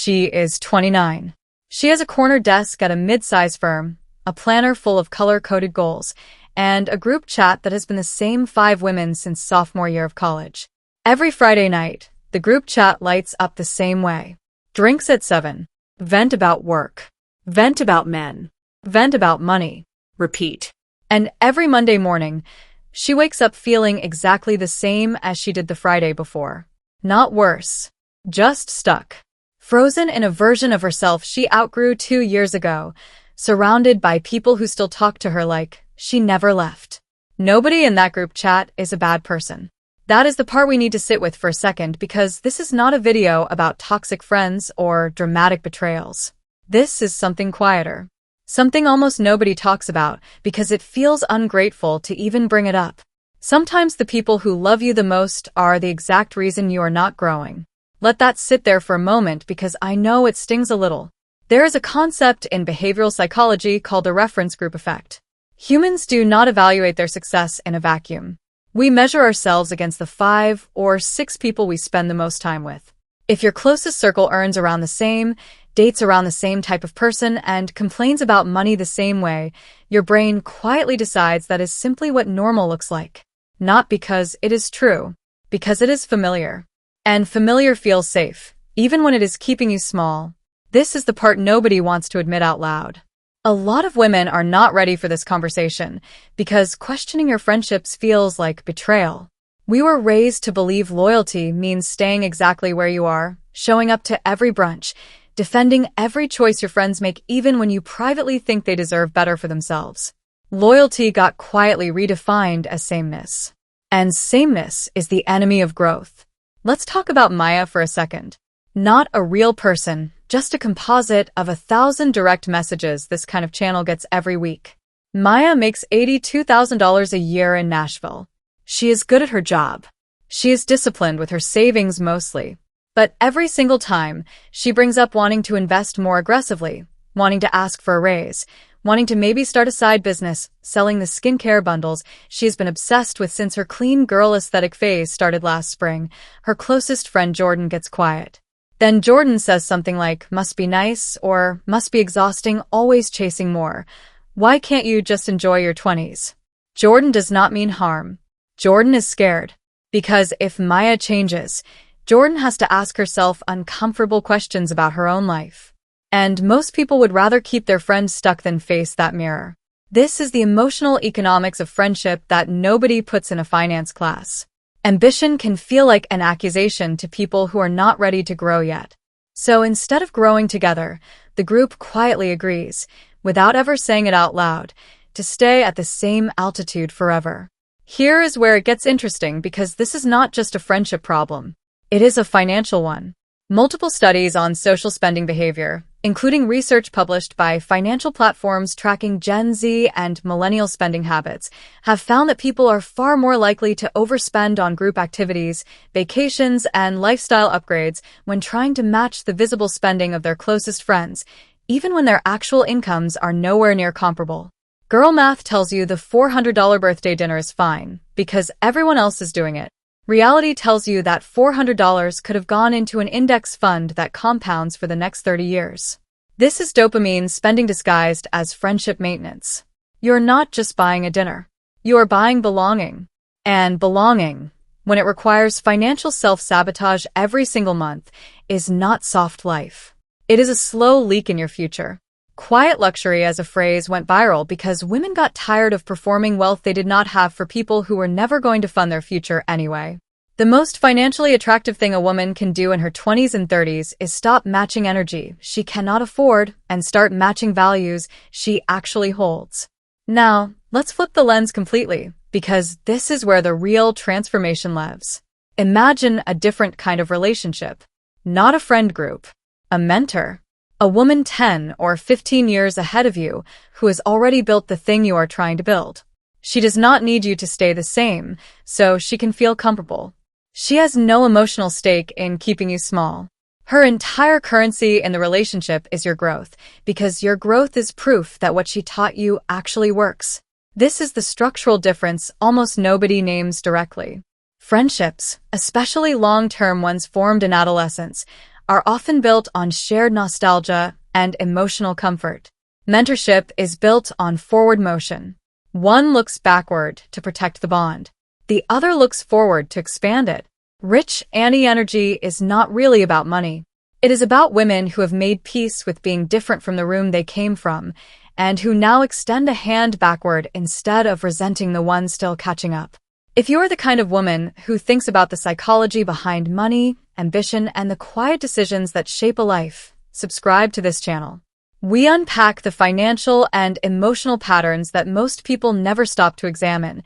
She is 29. She has a corner desk at a mid-size firm, a planner full of color-coded goals, and a group chat that has been the same 5 women since sophomore year of college. Every Friday night, the group chat lights up the same way. Drinks at 7. Vent about work. Vent about men. Vent about money. Repeat. And every Monday morning, she wakes up feeling exactly the same as she did the Friday before. Not worse. Just stuck. Frozen in a version of herself she outgrew 2 years ago, surrounded by people who still talk to her like she never left. Nobody in that group chat is a bad person. That is the part we need to sit with for a second, because this is not a video about toxic friends or dramatic betrayals. This is something quieter. Something almost nobody talks about because it feels ungrateful to even bring it up. Sometimes the people who love you the most are the exact reason you are not growing. Let that sit there for a moment, because I know it stings a little. There is a concept in behavioral psychology called the reference group effect. Humans do not evaluate their success in a vacuum. We measure ourselves against the 5 or 6 people we spend the most time with. If your closest circle earns around the same, dates around the same type of person, and complains about money the same way, your brain quietly decides that is simply what normal looks like. Not because it is true, because it is familiar. And familiar feels safe, even when it is keeping you small. This is the part nobody wants to admit out loud. A lot of women are not ready for this conversation because questioning your friendships feels like betrayal. We were raised to believe loyalty means staying exactly where you are, showing up to every brunch, defending every choice your friends make even when you privately think they deserve better for themselves. Loyalty got quietly redefined as sameness. And sameness is the enemy of growth. Let's talk about Maya for a second. Not a real person, just a composite of 1,000 direct messages this kind of channel gets every week. Maya makes $82,000 a year in Nashville. She is good at her job. She is disciplined with her savings mostly. But every single time, she brings up wanting to invest more aggressively, wanting to ask for a raise, wanting to maybe start a side business, selling the skincare bundles she has been obsessed with since her clean girl aesthetic phase started last spring. Her closest friend Jordan gets quiet. Then Jordan says something like, must be nice, or must be exhausting, always chasing more. Why can't you just enjoy your 20s? Jordan does not mean harm. Jordan is scared. Because if Maya changes, Jordan has to ask herself uncomfortable questions about her own life. And most people would rather keep their friends stuck than face that mirror. This is the emotional economics of friendship that nobody puts in a finance class. Ambition can feel like an accusation to people who are not ready to grow yet. So instead of growing together, the group quietly agrees, without ever saying it out loud, to stay at the same altitude forever. Here is where it gets interesting, because this is not just a friendship problem. It is a financial one. Multiple studies on social spending behavior, including research published by financial platforms tracking Gen Z and millennial spending habits, have found that people are far more likely to overspend on group activities, vacations, and lifestyle upgrades when trying to match the visible spending of their closest friends, even when their actual incomes are nowhere near comparable. Girl math tells you the $400 birthday dinner is fine, because everyone else is doing it. Reality tells you that $400 could have gone into an index fund that compounds for the next 30 years. This is dopamine spending disguised as friendship maintenance. You're not just buying a dinner. You are buying belonging. And belonging, when it requires financial self-sabotage every single month, is not soft life. It is a slow leak in your future. Quiet luxury as a phrase went viral because women got tired of performing wealth they did not have for people who were never going to fund their future anyway. The most financially attractive thing a woman can do in her 20s and 30s is stop matching energy she cannot afford and start matching values she actually holds. Now, let's flip the lens completely, because this is where the real transformation lives. Imagine a different kind of relationship. Not a friend group. A mentor. A woman 10 or 15 years ahead of you who has already built the thing you are trying to build. She does not need you to stay the same, so she can feel comfortable. She has no emotional stake in keeping you small. Her entire currency in the relationship is your growth, because your growth is proof that what she taught you actually works. This is the structural difference almost nobody names directly. Friendships, especially long-term ones formed in adolescence, are often built on shared nostalgia and emotional comfort. Mentorship is built on forward motion. One looks backward to protect the bond. The other looks forward to expand it. Rich Annie energy is not really about money. It is about women who have made peace with being different from the room they came from, and who now extend a hand backward instead of resenting the one still catching up. If you're the kind of woman who thinks about the psychology behind money, ambition, and the quiet decisions that shape a life, subscribe to this channel. We unpack the financial and emotional patterns that most people never stop to examine,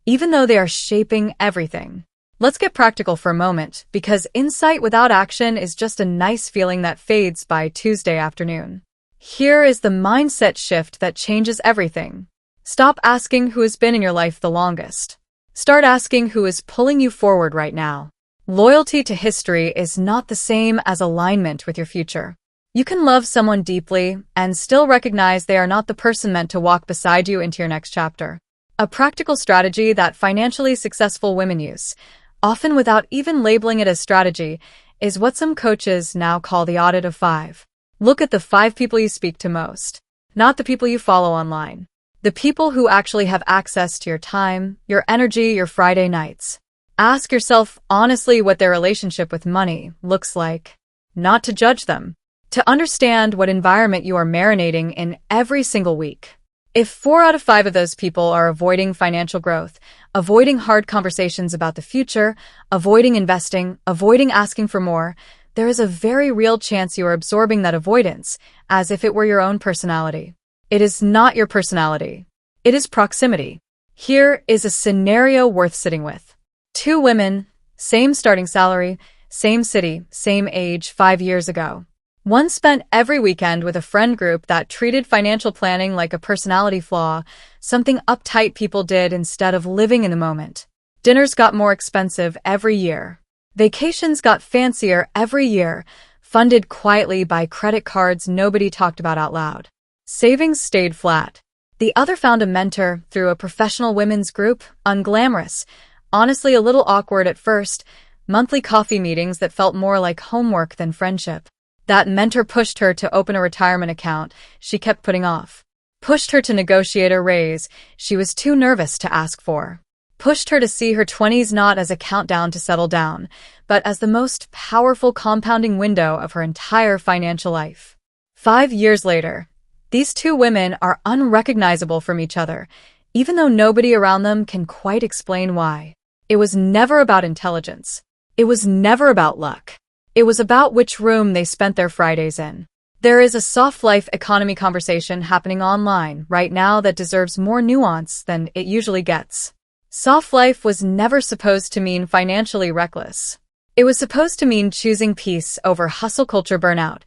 even though they are shaping everything. Let's get practical for a moment, because insight without action is just a nice feeling that fades by Tuesday afternoon. Here is the mindset shift that changes everything. Stop asking who has been in your life the longest. Start asking who is pulling you forward right now. Loyalty to history is not the same as alignment with your future. You can love someone deeply and still recognize they are not the person meant to walk beside you into your next chapter. A practical strategy that financially successful women use, often without even labeling it as strategy, is what some coaches now call the audit of 5. Look at the 5 people you speak to most, not the people you follow online. The people who actually have access to your time, your energy, your Friday nights. Ask yourself honestly what their relationship with money looks like. Not to judge them, to understand what environment you are marinating in every single week. If 4 out of 5 of those people are avoiding financial growth, avoiding hard conversations about the future, avoiding investing, avoiding asking for more, there is a very real chance you are absorbing that avoidance as if it were your own personality. It is not your personality. It is proximity. Here is a scenario worth sitting with. 2 women, same starting salary, same city, same age 5 years ago. One spent every weekend with a friend group that treated financial planning like a personality flaw, something uptight people did instead of living in the moment. Dinners got more expensive every year. Vacations got fancier every year, funded quietly by credit cards nobody talked about out loud. Savings stayed flat. The other found a mentor through a professional women's group, unglamorous, honestly a little awkward at first, monthly coffee meetings that felt more like homework than friendship. That mentor pushed her to open a retirement account she kept putting off. Pushed her to negotiate a raise she was too nervous to ask for. Pushed her to see her 20s not as a countdown to settle down, but as the most powerful compounding window of her entire financial life. 5 years later, these 2 women are unrecognizable from each other, even though nobody around them can quite explain why. It was never about intelligence. It was never about luck. It was about which room they spent their Fridays in. There is a soft life economy conversation happening online right now that deserves more nuance than it usually gets. Soft life was never supposed to mean financially reckless. It was supposed to mean choosing peace over hustle culture burnout,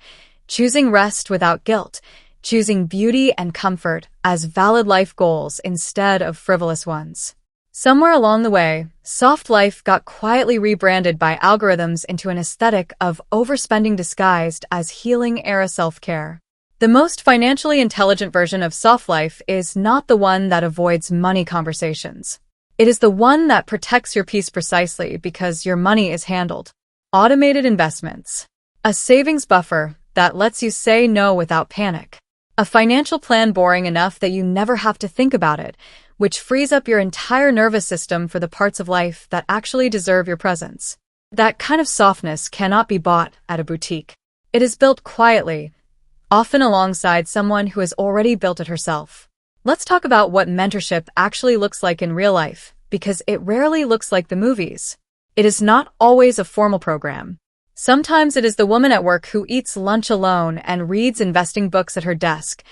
choosing rest without guilt, choosing beauty and comfort as valid life goals instead of frivolous ones. Somewhere along the way, soft life got quietly rebranded by algorithms into an aesthetic of overspending disguised as healing-era self-care. The most financially intelligent version of soft life is not the one that avoids money conversations. It is the one that protects your peace precisely because your money is handled. Automated investments. A savings buffer that lets you say no without panic. A financial plan boring enough that you never have to think about it, which frees up your entire nervous system for the parts of life that actually deserve your presence. That kind of softness cannot be bought at a boutique. It is built quietly, often alongside someone who has already built it herself. Let's talk about what mentorship actually looks like in real life, because it rarely looks like the movies. It is not always a formal program. Sometimes it is the woman at work who eats lunch alone and reads investing books at her desk,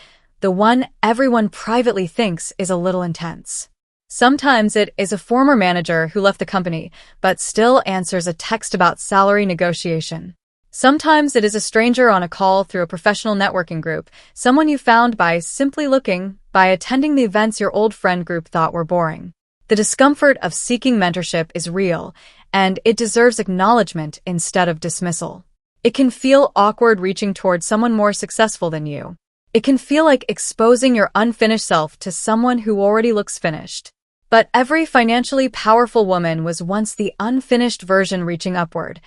the one everyone privately thinks is a little intense. Sometimes it is a former manager who left the company, but still answers a text about salary negotiation. Sometimes it is a stranger on a call through a professional networking group, someone you found by simply looking, by attending the events your old friend group thought were boring. The discomfort of seeking mentorship is real, and it deserves acknowledgement instead of dismissal. It can feel awkward reaching toward someone more successful than you. It can feel like exposing your unfinished self to someone who already looks finished. But every financially powerful woman was once the unfinished version reaching upward,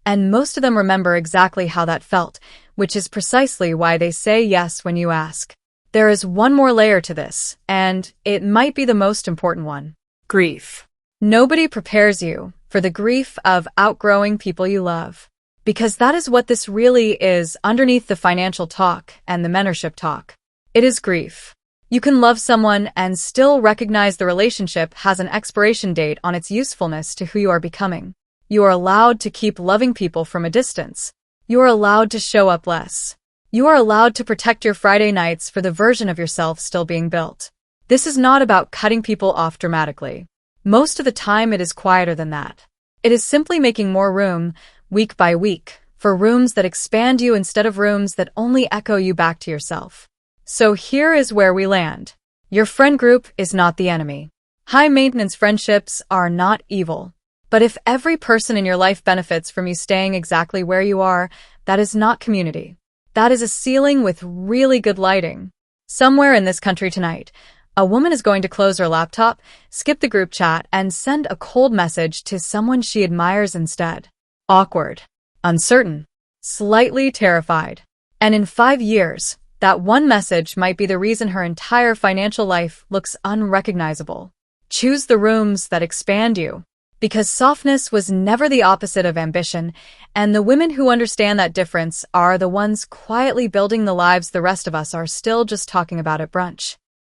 And most of them remember exactly how that felt, which is precisely why they say yes when you ask. There is one more layer to this, and it might be the most important one. Grief. Nobody prepares you for the grief of outgrowing people you love. Because that is what this really is underneath the financial talk and the mentorship talk. It is grief. You can love someone and still recognize the relationship has an expiration date on its usefulness to who you are becoming. You are allowed to keep loving people from a distance. You are allowed to show up less. You are allowed to protect your Friday nights for the version of yourself still being built. This is not about cutting people off dramatically. Most of the time it is quieter than that. It is simply making more room, week by week, for rooms that expand you instead of rooms that only echo you back to yourself. So here is where we land. Your friend group is not the enemy. High-maintenance friendships are not evil. But if every person in your life benefits from you staying exactly where you are, that is not community. That is a ceiling with really good lighting. Somewhere in this country tonight, a woman is going to close her laptop, skip the group chat, and send a cold message to someone she admires instead. Awkward, uncertain, slightly terrified. And in 5 years, that one message might be the reason her entire financial life looks unrecognizable. Choose the rooms that expand you. Because softness was never the opposite of ambition, and the women who understand that difference are the ones quietly building the lives the rest of us are still just talking about at brunch.